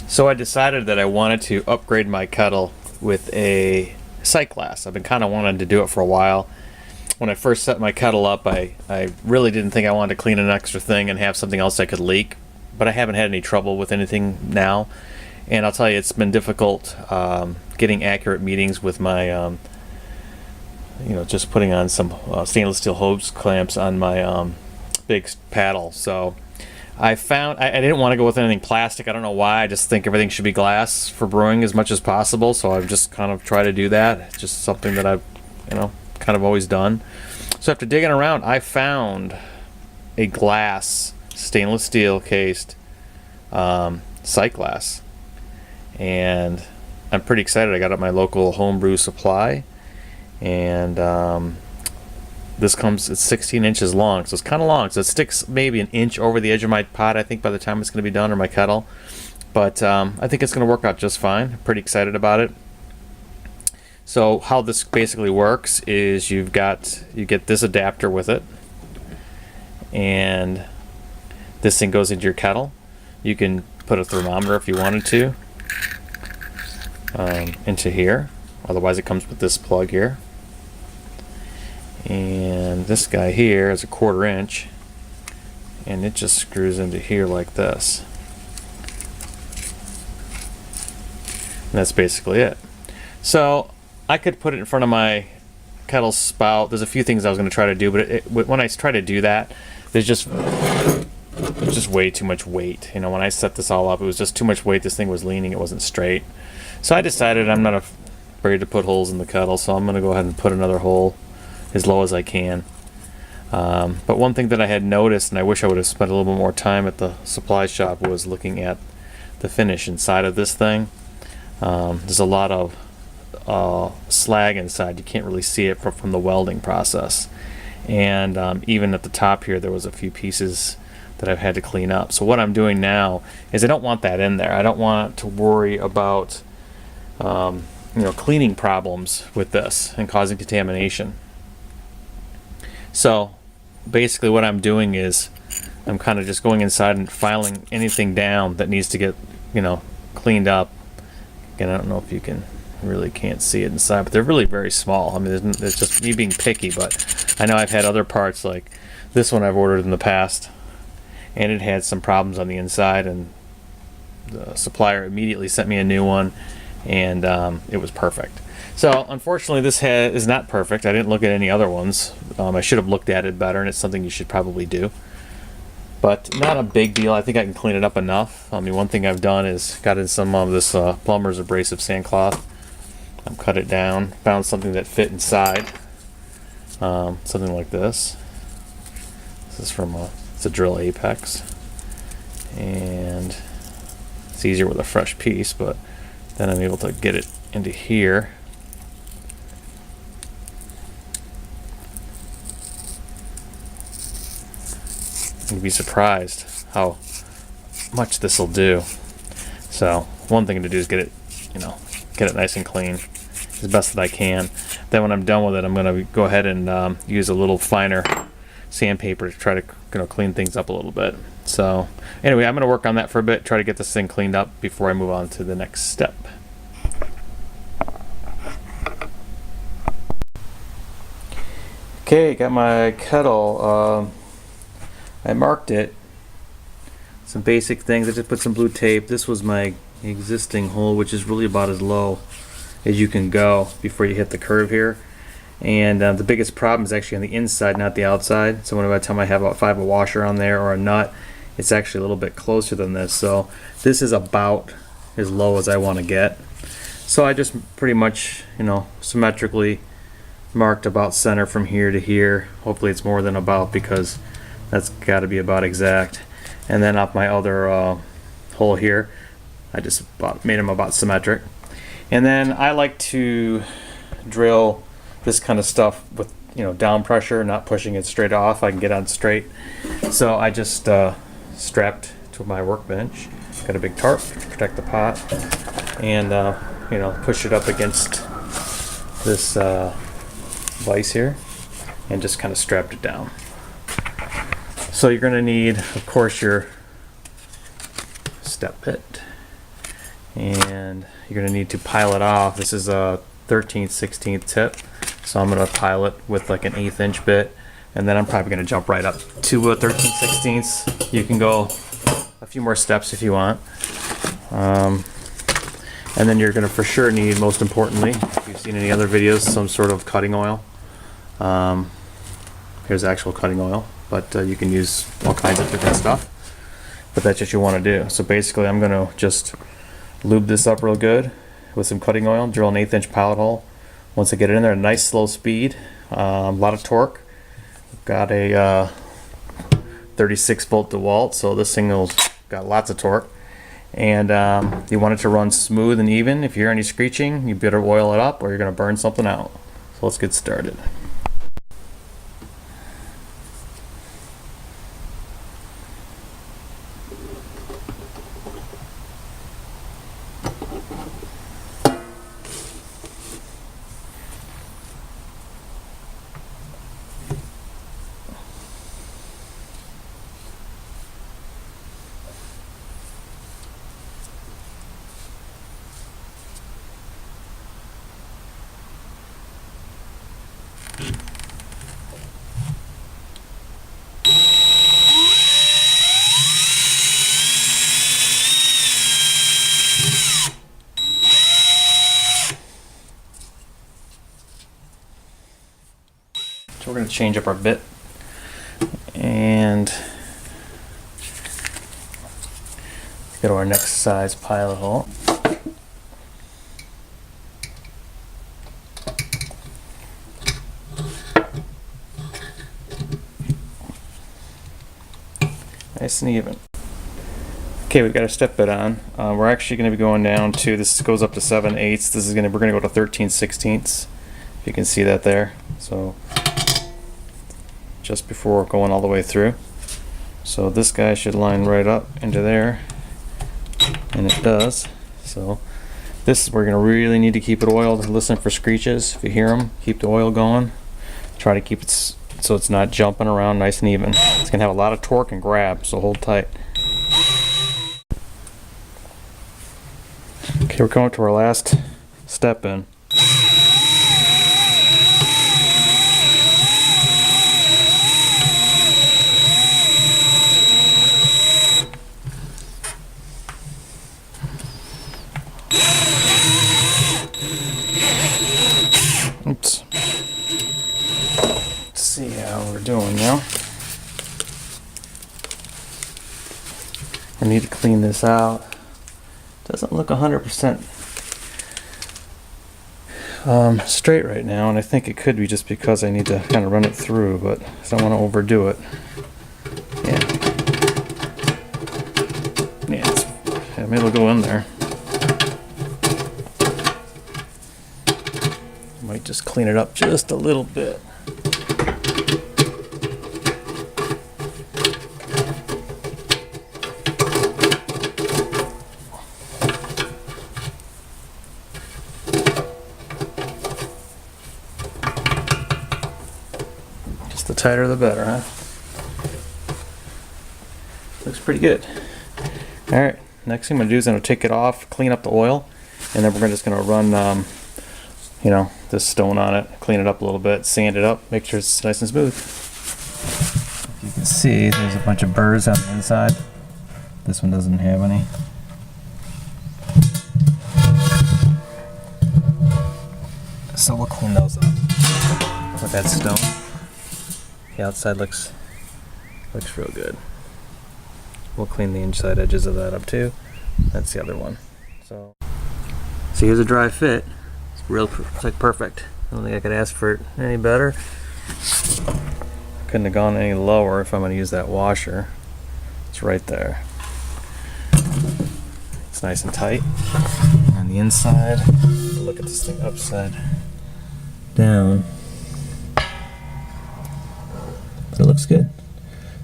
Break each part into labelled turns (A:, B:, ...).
A: So I decided that I wanted to upgrade my kettle with a sight glass. I've been kind of wanting to do it for a while. When I first set my kettle up, I really didn't think I wanted to clean an extra thing and have something else that could leak, but I haven't had any trouble with anything now. And I'll tell you, it's been difficult getting accurate meetings with my, just putting on some stainless steel hose clamps on my big paddle. So I found I didn't want to go with anything plastic. I don't know why. I just think everything should be glass for brewing as much as possible. So I've just kind of tried to do that. It's just something that I've, kind of always done. So after digging around, I found a glass, stainless steel cased sight glass, and I'm pretty excited. I got it at my local homebrew supply, and this comes, it's 16 inches long, so it's kind of long. So it sticks maybe an inch over the edge of my pot, I think, by the time it's going to be done, or my kettle. But I think it's going to work out just fine. I'm pretty excited about it. So how this basically works is you get this adapter with it, and this thing goes into your kettle. You can put a thermometer if you wanted to into here. Otherwise it comes with this plug here. And this guy here is a 1/4 inch, and it just screws into here like this. And that's basically it. So I could put it in front of my kettle spout. There's a few things I was going to try to do, but when I try to do that, there's just way too much weight. When I set this all up, it was just too much weight. This thing was leaning, it wasn't straight. So I decided I'm not afraid to put holes in the kettle, so I'm going to go ahead and put another hole as low as I can. But one thing that I had noticed, and I wish I would have spent a little bit more time at the supply shop, was looking at the finish inside of this thing. There's a lot of slag inside. You can't really see it from the welding process. And even at the top here, there was a few pieces that I've had to clean up. So what I'm doing now is I don't want that in there. I don't want to worry about cleaning problems with this and causing contamination. So basically what I'm doing is I'm kind of just going inside and filing anything down that needs to get cleaned up. Again, I don't know if you really can't see it inside, but they're really very small. I mean, it's just me being picky, but I know I've had other parts like this one I've ordered in the past, and it had some problems on the inside, and the supplier immediately sent me a new one, and it was perfect. So unfortunately this is not perfect. I didn't look at any other ones. I should have looked at it better, and it's something you should probably do, but not a big deal. I think I can clean it up enough. I mean, one thing I've done is got in some of this plumber's abrasive sandcloth. I've cut it down, found something that fit inside, something like this. This is from it's a Drill Apex, and it's easier with a fresh piece, but then I'm able to get it into here. You'd be surprised how much this will do. So one thing to do is get it nice and clean as best that I can. Then when I'm done with it, I'm going to go ahead and use a little finer sandpaper to try to clean things up a little bit. So anyway, I'm going to work on that for a bit, try to get this thing cleaned up before I move on to the next step. Okay, got my kettle. I marked it. Some basic things. I just put some blue tape. This was my existing hole, which is really about as low as you can go before you hit the curve here. And the biggest problem is actually on the inside, not the outside. So by the time I have about 5 a washer on there or a nut, it's actually a little bit closer than this. So this is about as low as I want to get. So I just pretty much, symmetrically marked about center from here to here. Hopefully it's more than about, because that's got to be about exact. And then off my other hole here, I just made them about symmetric. And then I like to drill this kind of stuff with down pressure, not pushing it straight off. I can get on straight. So I just strapped to my workbench, got a big tarp to protect the pot, and push it up against this vise here, and just kind of strapped it down. So you're going to need, of course, your step pit. and you're going to need to pile it off. This is a 13/16 tip, so I'm going to pile it with like an 1/8 inch bit, and then I'm probably going to jump right up to a 13/16. You can go a few more steps if you want. And then you're going to for sure need, most importantly, if you've seen any other videos, some sort of cutting oil. Here's actual cutting oil, but you can use all kinds of different stuff. But that's what you want to do. So basically I'm going to just lube this up real good with some cutting oil, drill an 1/8 inch pilot hole. Once I get it in there, a nice slow speed, a lot of torque. I've got a 36 volt DeWalt, so this thing has got lots of torque. And you want it to run smooth and even. If you hear any screeching, you better oil it up or you're going to burn something out. So let's get started. So we're going to change up our bit and go to our next size pilot hole. Nice and even. Okay, we've got a step bit on. We're actually going to be going down to, this goes up to 7/8. This is we're going to go to 13/16. If you can see that there. So just before going all the way through. So this guy should line right up into there, and it does. So this is where you're going to really need to keep it oiled. Listen for screeches. If you hear them, keep the oil going. Try to keep it so it's not jumping around, nice and even. It's going to have a lot of torque and grab, so hold tight. Okay, we're coming to our last step in. Oops. Let's see how we're doing now. I need to clean this out. Doesn't look 100% straight right now, and I think it could be just because I need to kind of run it through, but I don't want to overdo it. Yeah, maybe it'll go in there. Might just clean it up just a little bit. Just the tighter the better, huh? Looks pretty good. Alright, next thing I'm going to do is I'm going to take it off, clean up the oil, and then we're just going to run this stone on it, clean it up a little bit, sand it up, make sure it's nice and smooth. If you can see, there's a bunch of burrs on the inside. This one doesn't have any. So we'll clean those up with that stone. The outside looks real good. We'll clean the inside edges of that up too. That's the other one. So here's a dry fit. It's like perfect. I don't think I could ask for it any better. Couldn't have gone any lower if I'm going to use that washer. It's right there. It's nice and tight. On the inside, look at this thing upside down. So it looks good.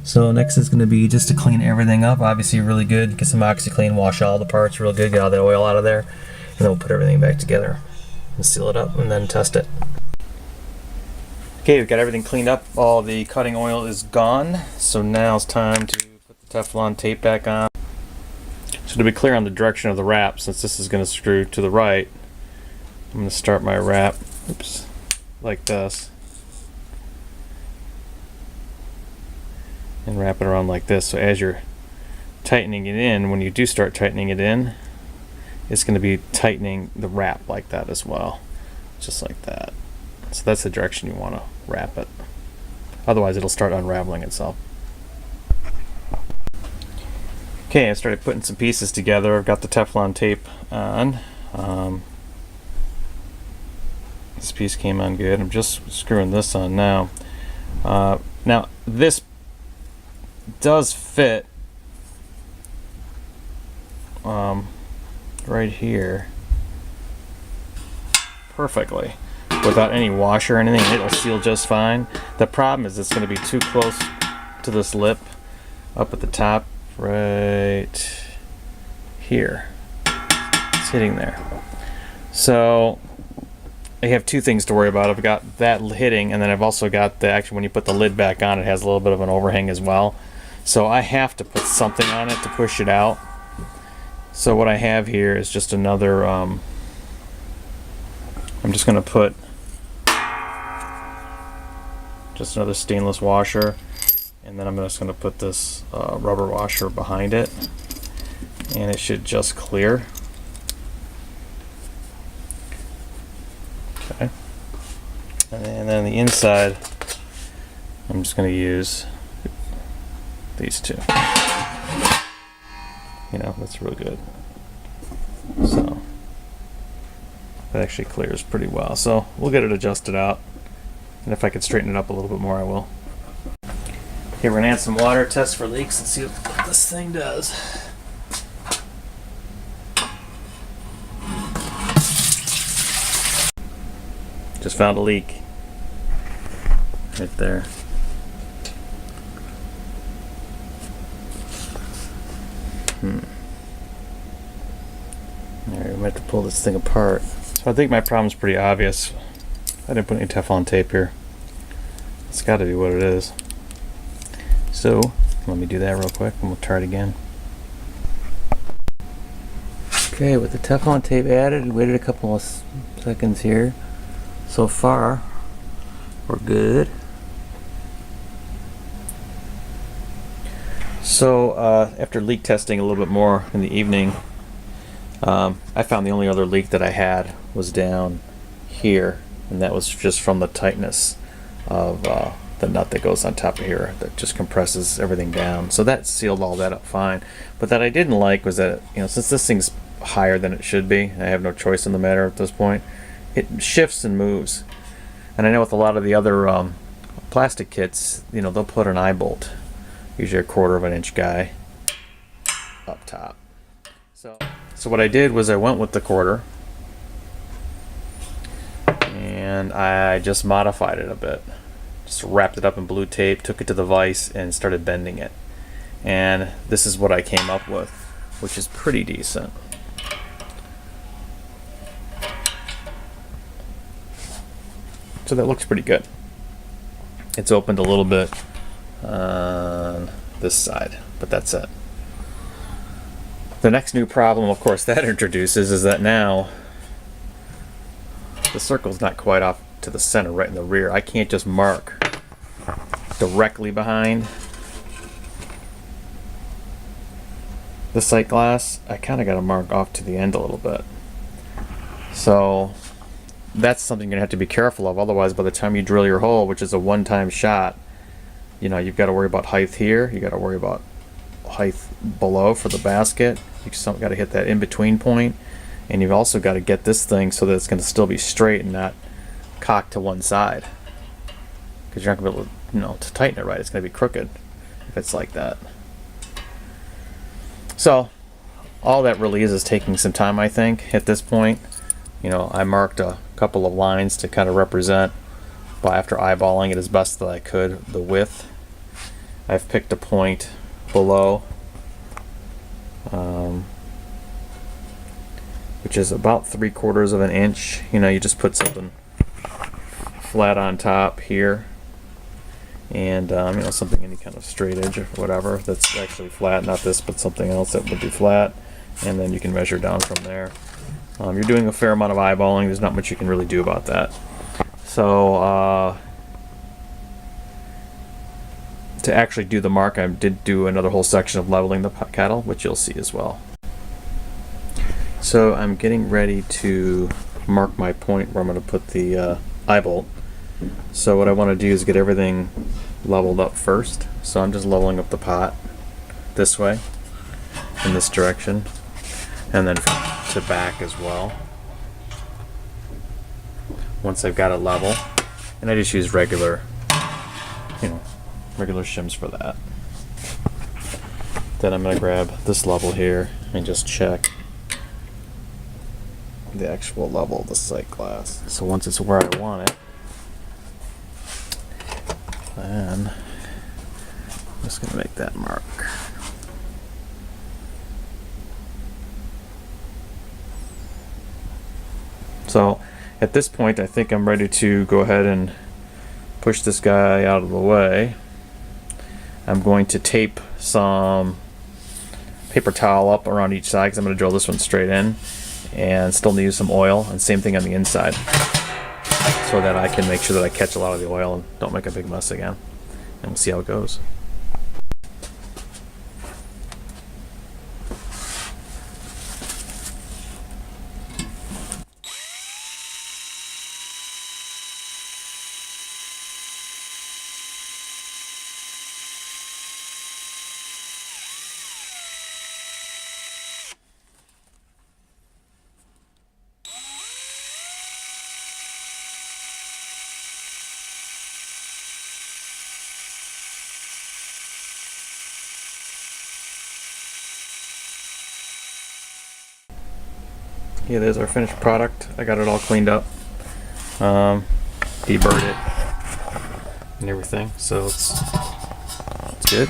A: So next is going to be just to clean everything up. Obviously really good. Get some OxyClean, wash all the parts real good, get all the oil out of there, and then we'll put everything back together and seal it up and then test it. Okay, we've got everything cleaned up. All the cutting oil is gone. So now it's time to put the Teflon tape back on. So to be clear on the direction of the wrap, since this is going to screw to the right, I'm going to start my wrap, oops, like this, and wrap it around like this. So as you're tightening it in, when you do start tightening it in, it's going to be tightening the wrap like that as well, just like that. So that's the direction you want to wrap it. Otherwise it'll start unraveling itself. Okay, I started putting some pieces together. I've got the Teflon tape on. This piece came on good. I'm just screwing this on now. Now this does fit right here perfectly without any washer or anything. It'll seal just fine. The problem is it's going to be too close to this lip up at the top right here. It's hitting there. So I have two things to worry about. I've got that hitting, and then I've also got the actually when you put the lid back on, it has a little bit of an overhang as well. So I have to put something on it to push it out. So what I have here is just another I'm just going to put just another stainless washer, and then I'm just going to put this rubber washer behind it, and it should just clear. Okay. And then on the inside, I'm just going to use these two. You know, that's real good. So that actually clears pretty well. So we'll get it adjusted out, and if I could straighten it up a little bit more, I will. Okay, we're gonna add some water, test for leaks, and see what this thing does. Just found a leak right there. Alright, we might have to pull this thing apart. So I think my problem's pretty obvious. I didn't put any Teflon tape here. It's got to be what it is. So let me do that real quick and we'll try it again. Okay, with the Teflon tape added, we waited a couple of seconds here. So far, we're good. So after leak testing a little bit more in the evening, I found the only other leak that I had was down here, and that was just from the tightness of the nut that goes on top of here that just compresses everything down. So that sealed all that up fine. But that I didn't like was that, you know, since this thing's higher than it should be, I have no choice in the matter at this point, it shifts and moves. And I know with a lot of the other plastic kits, you know, they'll put an eye bolt, usually a 1/4 of an inch guy up top. So what I did was I went with the 1/4, and I just modified it a bit. Just wrapped it up in blue tape, took it to the vise, and started bending it. And this is what I came up with, which is pretty decent. So that looks pretty good. It's opened a little bit on this side, but that's it. The next new problem, of course, that introduces is that now the circle's not quite off to the center, right in the rear. I can't just mark directly behind the sight glass. I kind of got to mark off to the end a little bit. So that's something you're going to have to be careful of. Otherwise, by the time you drill your hole, which is a one-time shot, you know, you've got to worry about height here. You got to worry about height below for the basket. You just got to hit that in-between point, and you've also got to get this thing so that it's going to still be straight and not cocked to one side, because you're not going to be able to, you know, to tighten it right. It's going to be crooked if it's like that. So all that really is taking some time, I think, at this point. You know, I marked a couple of lines to kind of represent, but after eyeballing it as best that I could, the width. I've picked a point below, which is about 3/4 of an inch. You know, you just put something flat on top here, and you know, something, any kind of straight edge or whatever that's actually flat, not this, but something else that would be flat. and then you can measure down from there. You're doing a fair amount of eyeballing. There's not much you can really do about that. So to actually do the mark, I did do another whole section of leveling the kettle, which you'll see as well. So I'm getting ready to mark my point where I'm going to put the eye bolt. So what I want to do is get everything leveled up first. So I'm just leveling up the pot this way, in this direction, and then to back as well. Once I've got it level, and I just use regular shims for that. Then I'm going to grab this level here and just check the actual level of the sight glass. So once it's where I want it, then I'm just going to make that mark. So at this point, I think I'm ready to go ahead and push this guy out of the way. I'm going to tape some paper towel up around each side because I'm going to drill this one straight in, and still need some oil, and same thing on the inside, so that I can make sure that I catch a lot of the oil and don't make a big mess again. And we'll see how it goes. Yeah, there's our finished product. I got it all cleaned up, deburred it, and everything, so it's good.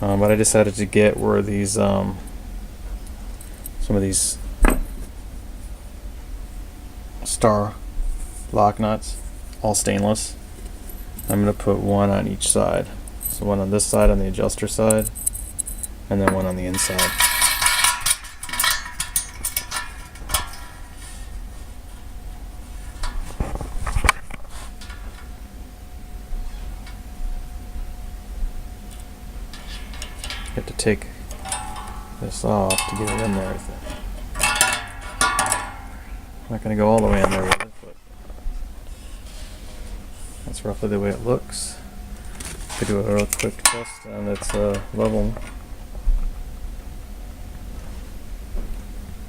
A: What I decided to get were these some of these star lock nuts, all stainless. I'm going to put one on each side. So one on this side, on the adjuster side, and then one on the inside. You have to take this off to get it in there. I'm not going to go all the way in there with it, but that's roughly the way it looks. To do a real quick test on its level.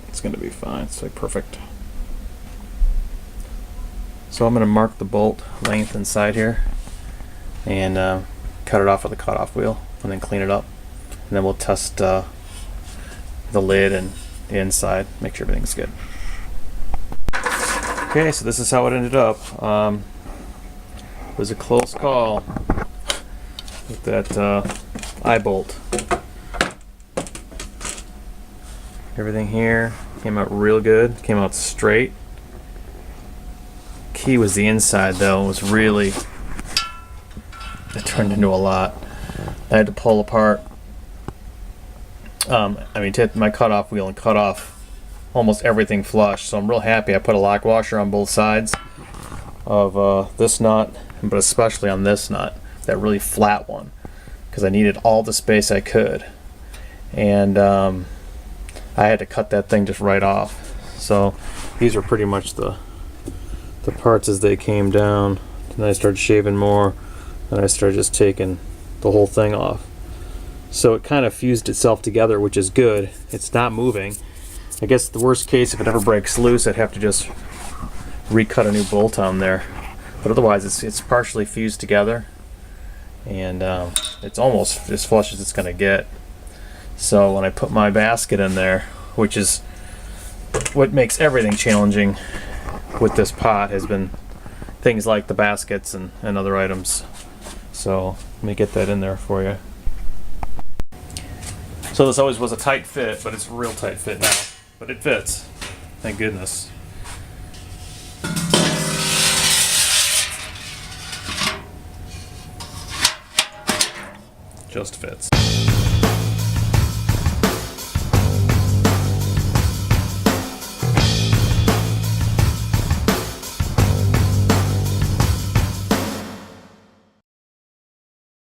A: It's going to be fine. It's like perfect. So I'm going to mark the bolt length inside here and cut it off with a cutoff wheel, and then clean it up, and then we'll test the lid and the inside, make sure everything's good. Okay, so this is how it ended up. It was a close call with that eye bolt. Everything here came out real good, came out straight. Key was the inside though. It was really, it turned into a lot. I had to pull apart, take my cutoff wheel and cut off almost everything flush. So I'm real happy I put a lock washer on both sides of this nut, but especially on this nut, that really flat one, because I needed all the space I could, and I had to cut that thing just right off. So these are pretty much the parts as they came down. Then I started shaving more, and I started just taking the whole thing off. So it kind of fused itself together, which is good. It's not moving. I guess the worst case, if it ever breaks loose, I'd have to just recut a new bolt on there. But otherwise, it's partially fused together, and it's almost as flush as it's going to get. So when I put my basket in there, which is what makes everything challenging with this pot, has been things like the baskets and other items. So let me get that in there for you. So this always was a tight fit, but it's a real tight fit now. But it fits. Thank goodness. Just fits.